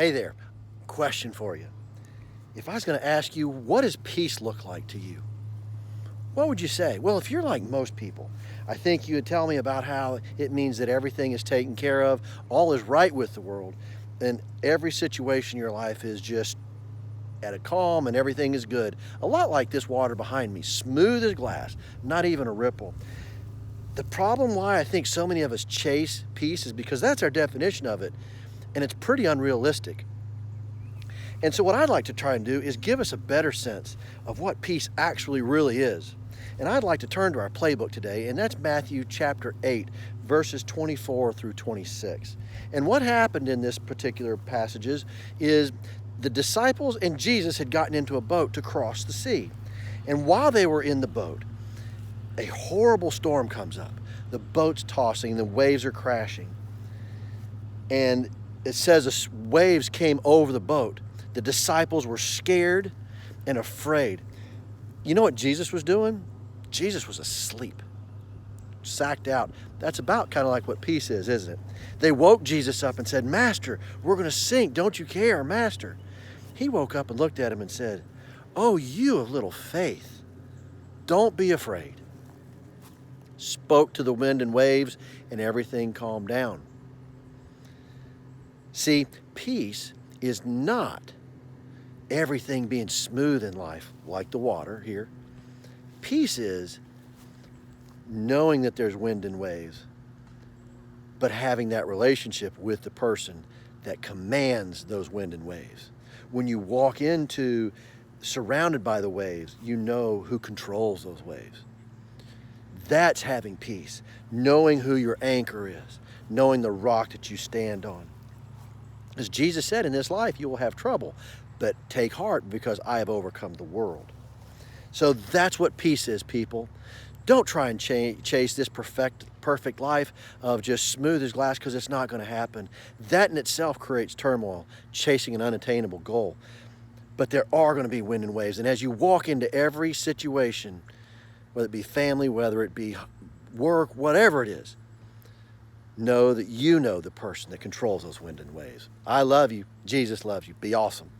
Hey there, question for you. If I was going to ask you, what does peace look like to you? What would you say? Well, if you're like most people, I think you would tell me about how it means that everything is taken care of, all is right with the world, and every situation in your life is just at a calm and everything is good. A lot like this water behind me, smooth as glass, not even a ripple. The problem why I think so many of us chase peace is because that's our definition of it, and it's pretty unrealistic. And so what I'd like to try and do is give us a better sense of what peace actually really is. And I'd like to turn to our playbook today, and that's Matthew chapter 8, verses 24 through 26. And what happened in this particular passages is the disciples and Jesus had gotten into a boat to cross the sea. And while they were in the boat, a horrible storm comes up. The boat's tossing, the waves are crashing. And it says the waves came over the boat. The disciples were scared and afraid. You know what Jesus was doing? Jesus was asleep, sacked out. That's about kind of like what peace is, isn't it? They woke Jesus up and said, "Master, we're going to sink. Don't you care, Master?" He woke up and looked at him and said, "Oh, you of little faith, don't be afraid." Spoke to the wind and waves, and everything calmed down. See, peace is not everything being smooth in life, like the water here. Peace is knowing that there's wind and waves, but having that relationship with the person that commands those wind and waves. When you walk into surrounded by the waves, you know who controls those waves. That's having peace, knowing who your anchor is, knowing the rock that you stand on. As Jesus said, in this life you will have trouble, but take heart because I have overcome the world. So that's what peace is, people. Don't try and chase this perfect life of just smooth as glass, because it's not going to happen. That in itself creates turmoil, chasing an unattainable goal. But there are going to be wind and waves. And as you walk into every situation, whether it be family, whether it be work, whatever it is, know that you know the person that controls those wind and waves. I love you. Jesus loves you. Be awesome.